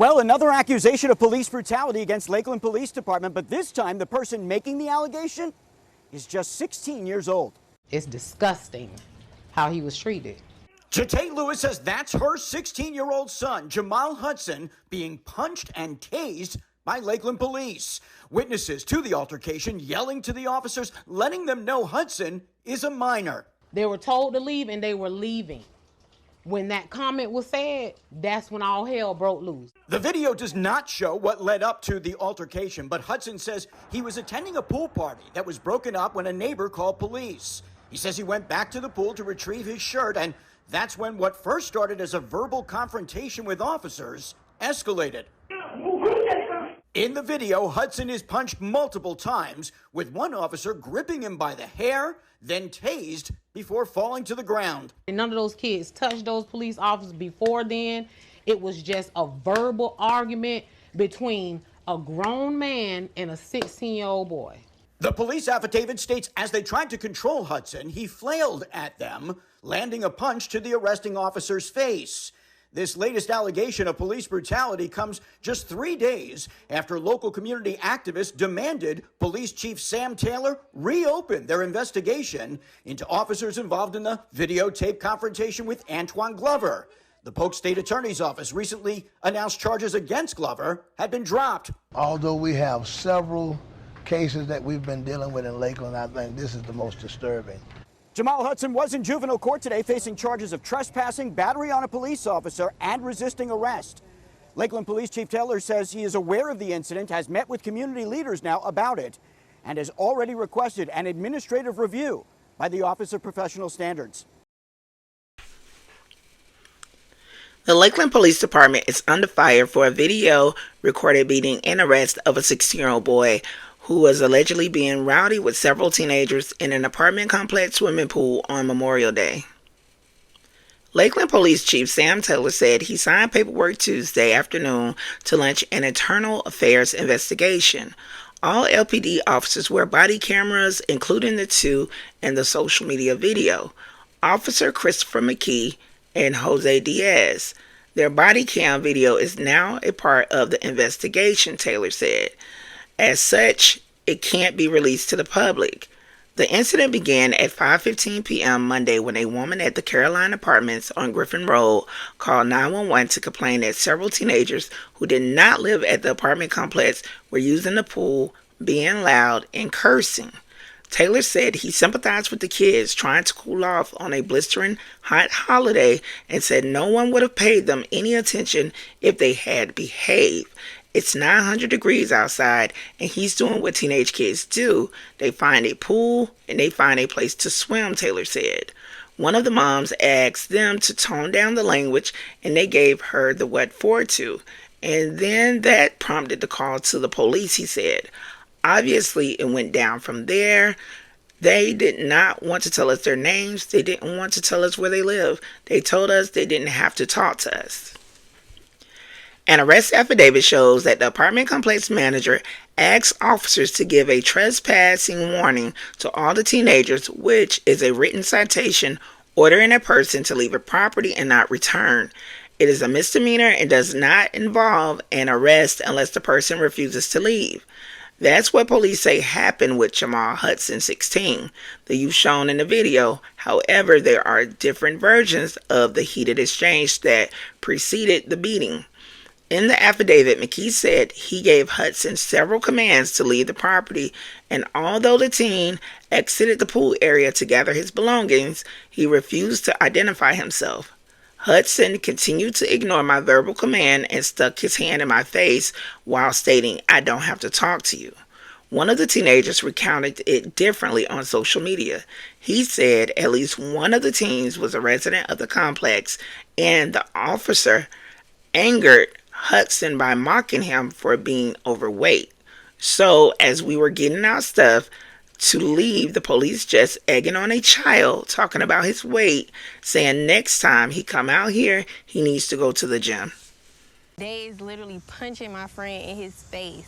Well, another accusation of police brutality against Lakeland Police Department, but this time the person making the allegation is just 16 years old. It's disgusting how he was treated. Jate Lewis says that's her 16-year-old son, Jamal Hudson, being punched and tased by Lakeland police. Witnesses to the altercation yelling to the officers, letting them know Hudson is a minor. They were told to leave and they were leaving. When that comment was said, that's when all hell broke loose. The video does not show what led up to the altercation, but Hudson says he was attending a pool party that was broken up when a neighbor called police. He says he went back to the pool to retrieve his shirt, and that's when what first started as a verbal confrontation with officers escalated. In the video, Hudson is punched multiple times, with one officer gripping him by the hair, then tased before falling to the ground. And none of those kids touched those police officers before then. It was just a verbal argument between a grown man and a 16-year-old boy. The police affidavit states as they tried to control Hudson, he flailed at them, landing a punch to the arresting officer's face. This latest allegation of police brutality comes just 3 days after local community activists demanded Police Chief Sam Taylor reopen their investigation into officers involved in the videotape confrontation with Antoine Glover. The Polk State Attorney's Office recently announced charges against Glover had been dropped. Although we have several cases that we've been dealing with in Lakeland, I think this is the most disturbing. Jamal Hudson was in juvenile court today facing charges of trespassing, battery on a police officer, and resisting arrest. Lakeland Police Chief Taylor says he is aware of the incident, has met with community leaders now about it, and has already requested an administrative review by the Office of Professional Standards. The Lakeland Police Department is under fire for a video recorded beating and arrest of a 16-year-old boy who was allegedly being rowdy with several teenagers in an apartment complex swimming pool on Memorial Day. Lakeland Police Chief Sam Taylor said he signed paperwork Tuesday afternoon to launch an internal affairs investigation. All LPD officers wear body cameras, including the two in the social media video. Officer Christopher McKee and Jose Diaz. Their body cam video is now a part of the investigation, Taylor said. As such, it can't be released to the public. The incident began at 5:15 p.m. Monday when a woman at the Caroline Apartments on Griffin Road called 911 to complain that several teenagers who did not live at the apartment complex were using the pool, being loud, and cursing. Taylor said he sympathized with the kids trying to cool off on a blistering hot holiday and said no one would have paid them any attention if they had behaved. It's 900 degrees outside, and he's doing what teenage kids do. They find a pool, and they find a place to swim, Taylor said. One of the moms asked them to tone down the language, and they gave her the what for to. And then that prompted the call to the police, he said. Obviously, it went down from there. They did not want to tell us their names. They didn't want to tell us where they live. They told us they didn't have to talk to us. An arrest affidavit shows that the apartment complex manager asked officers to give a trespassing warning to all the teenagers, which is a written citation ordering a person to leave a property and not return. It is a misdemeanor and does not involve an arrest unless the person refuses to leave. That's what police say happened with Jamal Hudson, 16, the youth shown in the video. However, there are different versions of the heated exchange that preceded the beating. In the affidavit, McKee said he gave Hudson several commands to leave the property, and although the teen exited the pool area to gather his belongings, he refused to identify himself. Hudson continued to ignore my verbal command and stuck his hand in my face while stating, "I don't have to talk to you." One of the teenagers recounted it differently on social media. He said at least one of the teens was a resident of the complex, and the officer angered Hudson by mocking him for being overweight. So as we were getting our stuff to leave, the police just egging on a child, talking about his weight, saying next time he come out here, he needs to go to the gym. They is literally punching my friend in his face,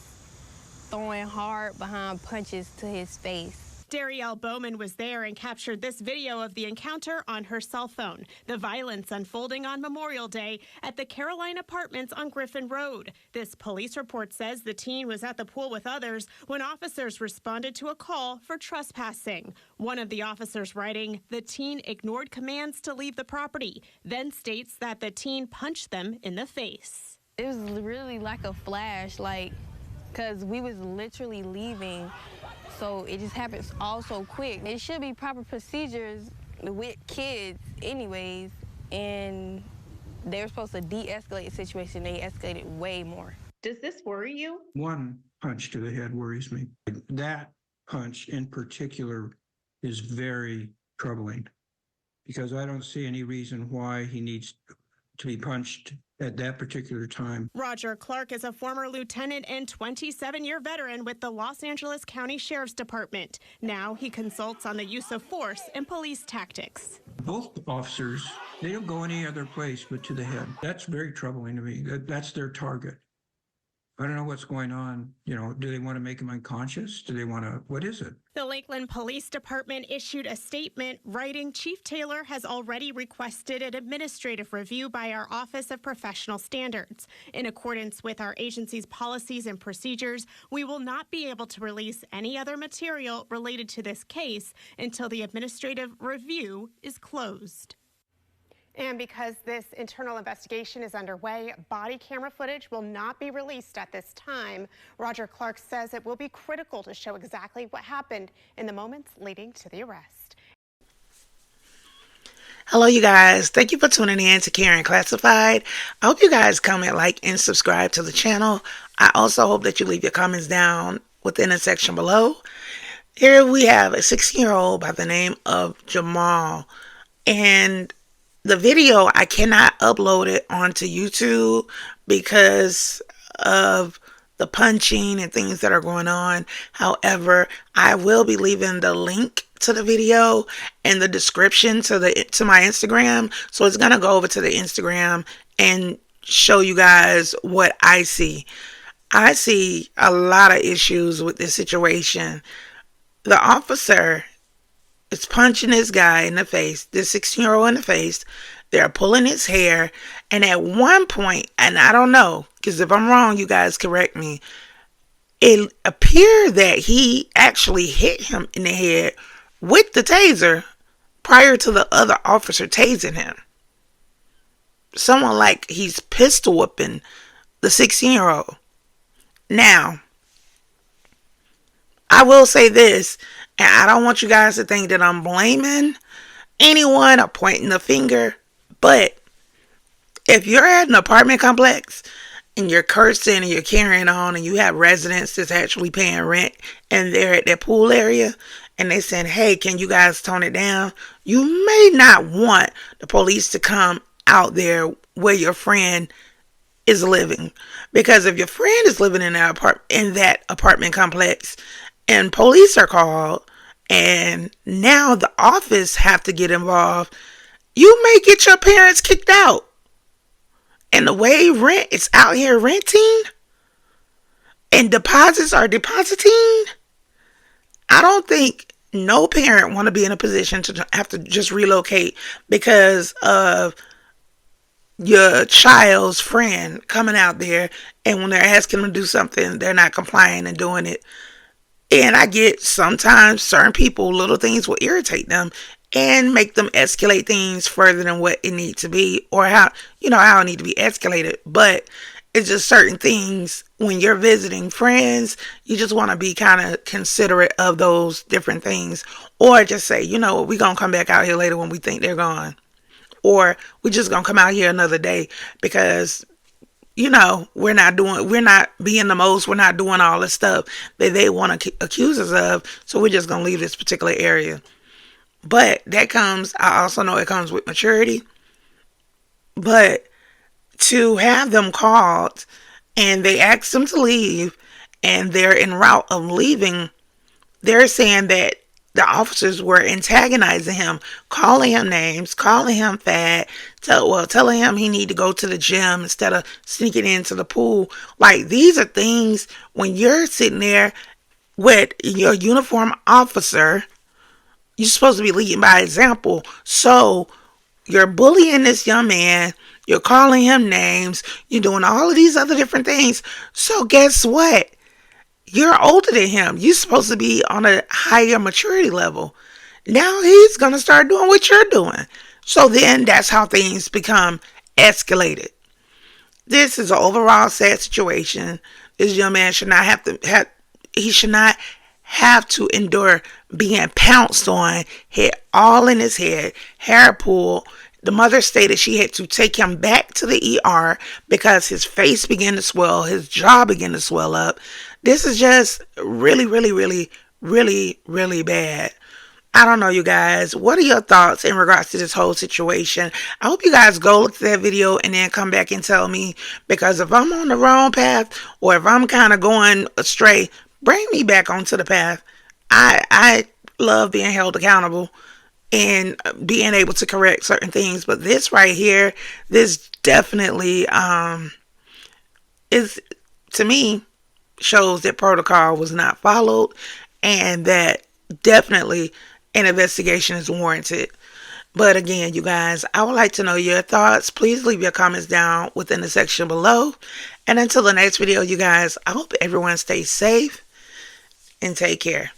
throwing hard behind punches to his face. Darielle Bowman was there and captured this video of the encounter on her cell phone. The violence unfolding on Memorial Day at the Caroline Apartments on Griffin Road. This police report says the teen was at the pool with others when officers responded to a call for trespassing. One of the officers writing, the teen ignored commands to leave the property, then states that the teen punched them in the face. It was really like a flash, because we was literally leaving. So it just happens all so quick. It should be proper procedures with kids anyways, and they were supposed to de-escalate the situation. They escalated way more. Does this worry you? One punch to the head worries me. That punch in particular is very troubling because I don't see any reason why he needs to be punched at that particular time. Roger Clark is a former lieutenant and 27-year veteran with the Los Angeles County Sheriff's Department. Now he consults on the use of force and police tactics. Both officers, they don't go any other place but to the head. That's very troubling to me. That's their target. I don't know what's going on. Do they want to make him unconscious? Do they want to, what is it? The Lakeland Police Department issued a statement writing, Chief Taylor has already requested an administrative review by our Office of Professional Standards. In accordance with our agency's policies and procedures, we will not be able to release any other material related to this case until the administrative review is closed. And because this internal investigation is underway, body camera footage will not be released at this time. Roger Clark says it will be critical to show exactly what happened in the moments leading to the arrest. Hello, you guys. Thank you for tuning in to Karen Classified. I hope you guys comment, like, and subscribe to the channel. I also hope that you leave your comments down within the section below. Here we have a 16-year-old by the name of Jamal. And the video, I cannot upload it onto YouTube because of the punching and things that are going on. However, I will be leaving the link to the video in the description to my Instagram. So it's going to go over to the Instagram and show you guys what I see. I see a lot of issues with this situation. The officer is punching this guy in the face, this 16-year-old in the face. They're pulling his hair. And at one point, and I don't know, because if I'm wrong, you guys correct me, it appeared that he actually hit him in the head with the taser prior to the other officer tasing him. Someone like he's pistol whipping the 16-year-old. Now, I will say this, and I don't want you guys to think that I'm blaming anyone or pointing the finger, but if you're at an apartment complex and you're cursing and you're carrying on and you have residents that's actually paying rent and they're at their pool area and they saying, hey, can you guys tone it down? You may not want the police to come out there where your friend is living, because if your friend is living in that apartment complex and police are called and now the office have to get involved, you may get your parents kicked out. And the way rent is out here renting and deposits are depositing, I don't think no parent want to be in a position to have to just relocate because of your child's friend coming out there, and when they're asking them to do something, they're not complying and doing it. And I get sometimes certain people, little things will irritate them and make them escalate things further than what it needs to be, or how it need to be escalated. But it's just certain things when you're visiting friends, you just want to be kind of considerate of those different things, or just say, we're going to come back out here later when we think they're gone, or we're just going to come out here another day because we're not being the most, we're not doing all this stuff that they want to accuse us of. So we're just going to leave this particular area. But I also know it comes with maturity. But to have them called and they ask them to leave and they're en route of leaving, they're saying that the officers were antagonizing him, calling him names, calling him fat, telling him he need to go to the gym instead of sneaking into the pool. Like, these are things when you're sitting there with your uniformed officer. You're supposed to be leading by example. So you're bullying this young man. You're calling him names. You're doing all of these other different things. So guess what? You're older than him. You're supposed to be on a higher maturity level. Now he's going to start doing what you're doing. So then that's how things become escalated. This is an overall sad situation. This young man should not have to endure being pounced on, hit all in his head, hair pulled. The mother stated she had to take him back to the ER because his face began to swell, his jaw began to swell up. This is just really, really, really, really, really bad. I don't know, you guys. What are your thoughts in regards to this whole situation? I hope you guys go look at that video and then come back and tell me, because if I'm on the wrong path or if I'm kind of going astray, bring me back onto the path. I love being held accountable and being able to correct certain things, but this right here, this definitely is, to me, shows that protocol was not followed, and that definitely an investigation is warranted. But again, you guys, I would like to know your thoughts. Please leave your comments down within the section below. And until the next video, you guys, I hope everyone stays safe and take care.